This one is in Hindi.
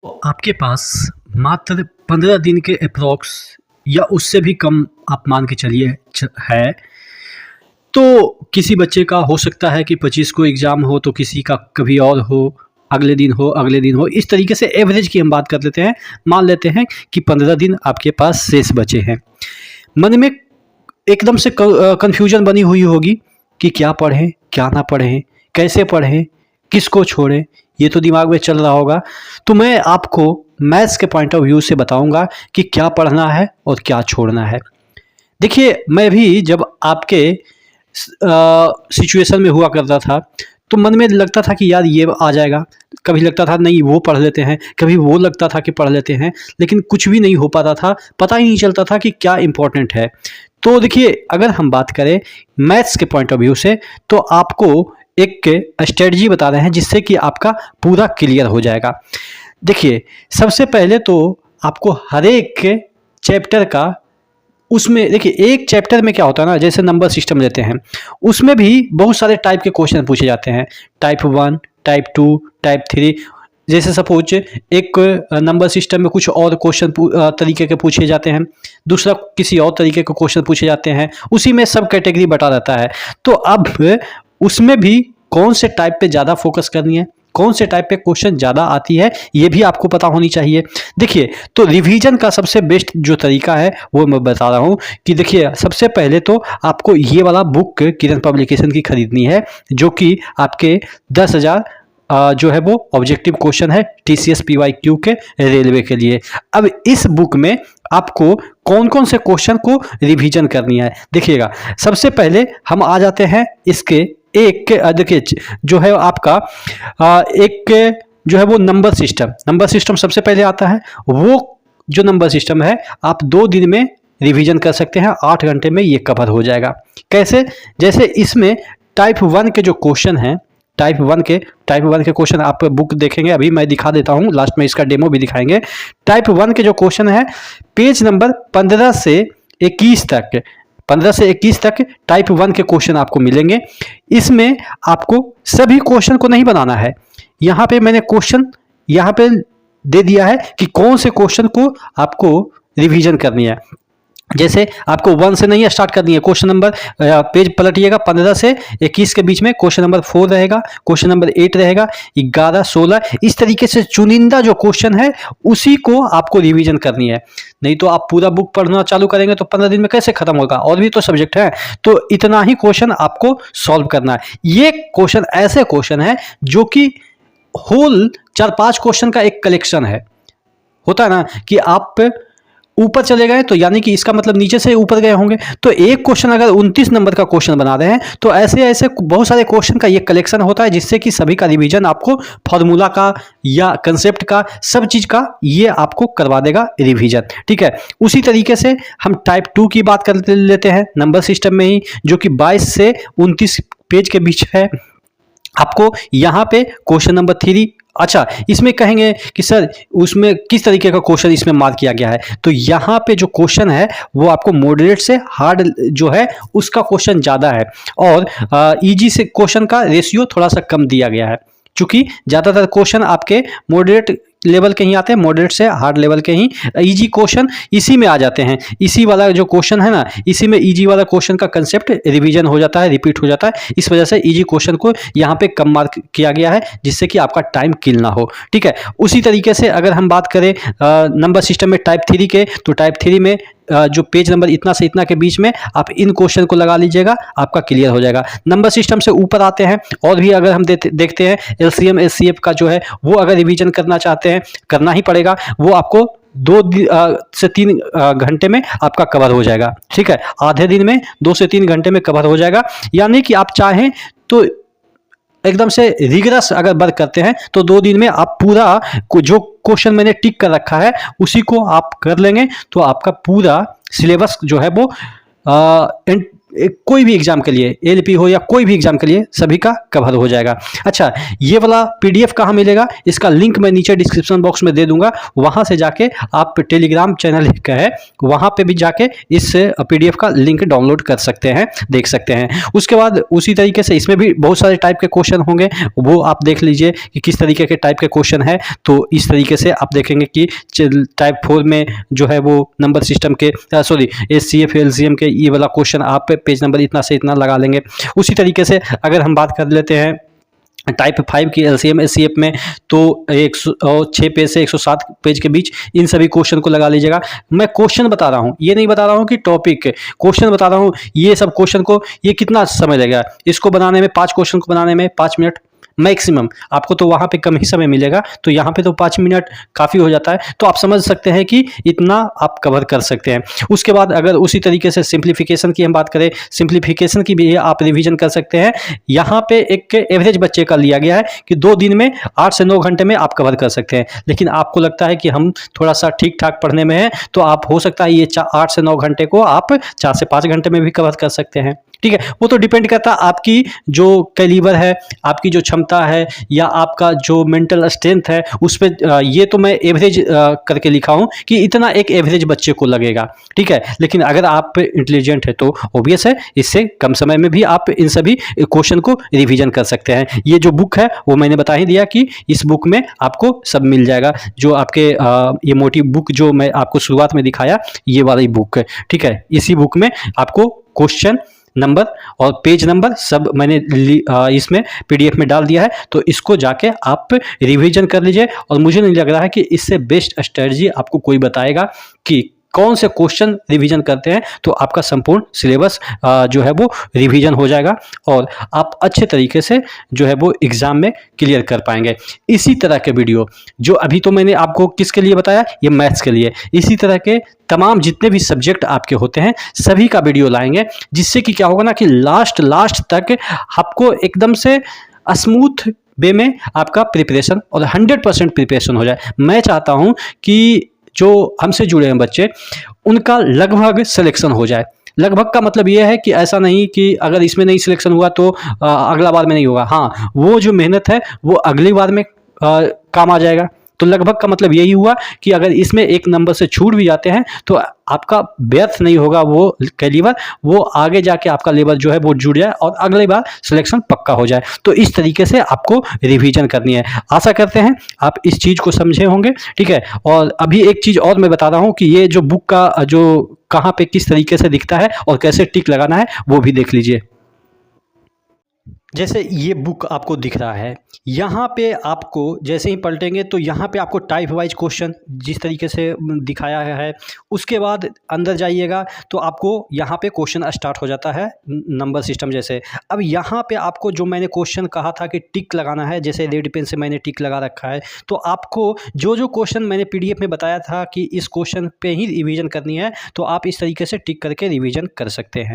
तो आपके पास मात्र 15 दिन के अप्रॉक्स या उससे भी कम आप मान के चलिए है। तो किसी बच्चे का हो सकता है कि 25 को एग्ज़ाम हो, तो किसी का कभी और हो, अगले दिन हो। इस तरीके से एवरेज की हम बात कर लेते हैं। मान लेते हैं कि 15 दिन आपके पास शेष बचे हैं। मन में एकदम से कन्फ्यूजन बनी हुई होगी कि क्या पढ़ें, क्या ना पढ़ें, कैसे पढ़ें, किसको छोड़ें, ये तो दिमाग में चल रहा होगा। तो मैं आपको मैथ्स के पॉइंट ऑफ व्यू से बताऊंगा कि क्या पढ़ना है और क्या छोड़ना है। देखिए, मैं भी जब आपके सिचुएशन में हुआ करता था, तो मन में लगता था कि यार ये आ जाएगा, कभी लगता था नहीं वो पढ़ लेते हैं, कभी वो लगता था कि पढ़ लेते हैं, लेकिन कुछ भी नहीं हो पाता था, पता ही नहीं चलता था कि क्या इम्पोर्टेंट है। तो देखिए, अगर हम बात करें मैथ्स के पॉइंट ऑफ व्यू से, तो आपको एक स्ट्रेटजी बता रहे हैं जिससे कि आपका पूरा क्लियर हो जाएगा। देखिए, सबसे पहले तो आपको हर एक चैप्टर का, उसमें देखिए एक चैप्टर में क्या होता है ना, जैसे नंबर सिस्टम लेते हैं, उसमें भी बहुत सारे टाइप के क्वेश्चन पूछे जाते हैं। Type 1, type 2, type 3। जैसे सपोज एक नंबर सिस्टम में कुछ और क्वेश्चन तरीके के पूछे जाते हैं, दूसरा किसी और तरीके के क्वेश्चन पूछे जाते हैं, उसी में सब कैटेगरी बता रहता है। तो अब उसमें भी कौन से टाइप पे ज़्यादा फोकस करनी है, कौन से टाइप पे क्वेश्चन ज़्यादा आती है, ये भी आपको पता होनी चाहिए। देखिए, तो रिवीजन का सबसे बेस्ट जो तरीका है वो मैं बता रहा हूँ कि देखिए, सबसे पहले तो आपको ये वाला बुक किरण पब्लिकेशन की खरीदनी है, जो कि आपके 10,000 जो है वो ऑब्जेक्टिव क्वेश्चन है TCS PYQ के रेलवे के लिए। अब इस बुक में आपको कौन कौन से क्वेश्चन को रिवीजन करनी है, देखिएगा। सबसे पहले हम आ जाते हैं इसके एक, देखिए जो है आपका एक जो है वो नंबर सिस्टम सबसे पहले आता है। वो जो नंबर सिस्टम है आप 2 दिन में रिवीजन कर सकते हैं, 8 घंटे में ये कवर हो जाएगा। कैसे? जैसे इसमें टाइप 1 के जो क्वेश्चन हैं, टाइप 1 के क्वेश्चन आप बुक देखेंगे, अभी मैं दिखा देता हूँ, लास्ट में इसका डेमो भी दिखाएंगे। टाइप 1 के जो क्वेश्चन है, पेज नंबर 15 से 21 तक, 15 से 21 तक टाइप 1 के क्वेश्चन आपको मिलेंगे। इसमें आपको सभी क्वेश्चन को नहीं बनाना है। यहाँ पे मैंने क्वेश्चन यहाँ पे दे दिया है कि कौन से क्वेश्चन को आपको रिवीजन करनी है। जैसे आपको 1 से नहीं स्टार्ट करनी है, क्वेश्चन नंबर, पेज पलटिएगा, 15 से 21 के बीच में क्वेश्चन नंबर 4 रहेगा, क्वेश्चन नंबर 8 रहेगा, 11, 16, इस तरीके से चुनिंदा जो क्वेश्चन है उसी को आपको रिवीजन करनी है। नहीं तो आप पूरा बुक पढ़ना चालू करेंगे तो 15 दिन में कैसे खत्म होगा, और भी तो सब्जेक्ट है। तो इतना ही क्वेश्चन आपको सॉल्व करना है। ये क्वेश्चन ऐसे क्वेश्चन है जो कि होल 4-5 क्वेश्चन का एक कलेक्शन है। होता है ना कि आप ऊपर चले गए तो यानी कि इसका मतलब नीचे से ऊपर गए होंगे। तो एक क्वेश्चन अगर 29 नंबर का क्वेश्चन बना रहे हैं, तो ऐसे ऐसे बहुत सारे क्वेश्चन का ये कलेक्शन होता है, जिससे कि सभी का रिवीजन आपको फॉर्मूला का या कंसेप्ट का, सब चीज का ये आपको करवा देगा रिवीजन। ठीक है, उसी तरीके से हम टाइप 2 की बात कर लेते हैं, नंबर सिस्टम में ही, जो कि 22 से 29 पेज के बीच है। आपको यहाँ पे क्वेश्चन नंबर 3, अच्छा इसमें कहेंगे कि सर उसमें किस तरीके का क्वेश्चन इसमें मार्क किया गया है, तो यहाँ पे जो क्वेश्चन है वो आपको मॉडरेट से हार्ड जो है उसका क्वेश्चन ज़्यादा है, और इजी से क्वेश्चन का रेशियो थोड़ा सा कम दिया गया है, क्योंकि ज़्यादातर क्वेश्चन आपके मॉडरेट लेवल के ही आते हैं, मॉडरेट से हार्ड लेवल के ही इजी क्वेश्चन इसी में आ जाते हैं। इसी वाला जो क्वेश्चन है ना, इसी में इजी वाला क्वेश्चन का कंसेप्ट रिवीजन हो जाता है, रिपीट हो जाता है। इस वजह से इजी क्वेश्चन को यहाँ पे कम मार्क किया गया है, जिससे कि आपका टाइम किल ना हो। ठीक है, उसी तरीके से अगर हम बात करें नंबर सिस्टम में टाइप 3 के, तो टाइप 3 में जो पेज नंबर इतना से इतना के बीच में आप इन क्वेश्चन को लगा लीजिएगा, आपका क्लियर हो जाएगा। नंबर सिस्टम से ऊपर आते हैं, और भी अगर हम देखते हैं LCM SCF का जो है वो अगर रिवीजन करना चाहते हैं, करना ही पड़ेगा, वो आपको 2 से 3 घंटे में आपका कवर हो जाएगा। ठीक है, आधे दिन में 2 से 3 घंटे में कवर हो जाएगा। यानी कि आप चाहें तो एकदम से रिगरस अगर वर्क करते हैं तो 2 दिन में आप पूरा जो क्वेश्चन मैंने टिक कर रखा है उसी को आप कर लेंगे, तो आपका पूरा सिलेबस जो है वो कोई भी एग्जाम के लिए, एलपी हो या कोई भी एग्जाम के लिए, सभी का कवर हो जाएगा। अच्छा, ये वाला पीडीएफ कहाँ मिलेगा, इसका लिंक मैं नीचे डिस्क्रिप्शन बॉक्स में दे दूंगा, वहां से जाके आप टेलीग्राम चैनल का है, वहां पे भी जाके इस पीडीएफ का लिंक डाउनलोड कर सकते हैं, देख सकते हैं। उसके बाद उसी तरीके से इसमें भी बहुत सारे टाइप के क्वेश्चन होंगे, वो आप देख लीजिए कि किस तरीके के टाइप के क्वेश्चन है। तो इस तरीके से आप देखेंगे कि टाइप 4 में जो है वो नंबर सिस्टम के, सॉरी, एचसीएफ एलसीएम के ये वाला क्वेश्चन आप पेज नंबर इतना से इतना लगा लेंगे। उसी तरीके से अगर हम बात कर लेते हैं टाइप 5 की एलसीएम एचसीएफ में, तो 106 पेज से 107 पेज के बीच इन सभी क्वेश्चन को लगा लीजिएगा। मैं क्वेश्चन बता रहा हूँ, ये नहीं बता रहा हूँ कि टॉपिक, क्वेश्चन बता रहा हूँ। ये सब क्वेश्चन को ये कितना समय लगेगा, इसको बनाने में 5 क्वेश्चन को बनाने में 5 मिनट मैक्सिमम, आपको तो वहाँ पे कम ही समय मिलेगा, तो यहाँ पे तो 5 मिनट काफ़ी हो जाता है। तो आप समझ सकते हैं कि इतना आप कवर कर सकते हैं। उसके बाद अगर उसी तरीके से सिंप्लीफिकेशन की हम बात करें, सिंप्लीफिकेशन की भी आप रिवीजन कर सकते हैं। यहाँ पे एक एवरेज बच्चे का लिया गया है कि 2 दिन में 8 से 9 घंटे में आप कवर कर सकते हैं। लेकिन आपको लगता है कि हम थोड़ा सा ठीक ठाक पढ़ने में हैं, तो आप हो सकता है ये 8 से 9 घंटे को आप 4 से 5 घंटे में भी कवर कर सकते हैं। ठीक है, वो तो डिपेंड करता है आपकी जो कैलिबर है, आपकी जो क्षमता है, या आपका जो मेंटल स्ट्रेंथ है उस पर। ये तो मैं एवरेज करके लिखा हूँ कि इतना एक एवरेज बच्चे को लगेगा। ठीक है, लेकिन अगर आप इंटेलिजेंट है तो ऑब्वियस है इससे कम समय में भी आप इन सभी क्वेश्चन को रिवीजन कर सकते हैं। ये जो बुक है वो मैंने बता ही दिया कि इस बुक में आपको सब मिल जाएगा। जो आपके ये मोटी बुक जो मैं आपको शुरुआत में दिखाया, ये वाली बुक है। ठीक है, इसी बुक में आपको क्वेश्चन नंबर और पेज नंबर सब मैंने इसमें पीडीएफ में डाल दिया है। तो इसको जाके आप रिवीजन कर लीजिए, और मुझे नहीं लग रहा है कि इससे बेस्ट स्ट्रेटजी आपको कोई बताएगा कि कौन से क्वेश्चन रिवीजन करते हैं तो आपका संपूर्ण सिलेबस जो है वो रिवीजन हो जाएगा, और आप अच्छे तरीके से जो है वो एग्जाम में क्लियर कर पाएंगे। इसी तरह के वीडियो जो अभी तो मैंने आपको किसके लिए बताया, ये मैथ्स के लिए, इसी तरह के तमाम जितने भी सब्जेक्ट आपके होते हैं सभी का वीडियो लाएंगे, जिससे कि क्या होगा ना कि लास्ट तक आपको एकदम से स्मूथ वे में आपका प्रिपरेशन और 100% प्रिपरेशन हो जाए। मैं चाहता हूं कि जो हमसे जुड़े हैं बच्चे, उनका लगभग सिलेक्शन हो जाए। लगभग का मतलब ये है कि ऐसा नहीं कि अगर इसमें नहीं सिलेक्शन हुआ तो अगला बार में नहीं होगा। हाँ, वो जो मेहनत है वो अगली बार में काम आ जाएगा। तो लगभग का मतलब यही हुआ कि अगर इसमें एक नंबर से छूट भी जाते हैं तो आपका व्यर्थ नहीं होगा वो कैलिबर, वो आगे जाके आपका लेवल जो है वो जुड़ जाए और अगली बार सिलेक्शन पक्का हो जाए। तो इस तरीके से आपको रिवीजन करनी है। आशा करते हैं आप इस चीज़ को समझे होंगे। ठीक है, और अभी एक चीज़ और मैं बता रहा हूँ कि ये जो बुक का जो कहाँ पे किस तरीके से दिखता है और कैसे टिक लगाना है वो भी देख लीजिए। जैसे ये बुक आपको दिख रहा है, यहाँ पे आपको जैसे ही पलटेंगे तो यहाँ पे आपको टाइप वाइज क्वेश्चन जिस तरीके से दिखाया है, उसके बाद अंदर जाइएगा तो आपको यहाँ पे क्वेश्चन स्टार्ट हो जाता है नंबर सिस्टम जैसे। अब यहाँ पे आपको जो मैंने क्वेश्चन कहा था कि टिक लगाना है, जैसे रेड पेन से मैंने टिक लगा रखा है, तो आपको जो क्वेश्चन मैंने पीडीएफ में बताया था कि इस क्वेश्चन पे ही रिवीजन करनी है, तो आप इस तरीके से टिक करके रिवीजन कर सकते हैं।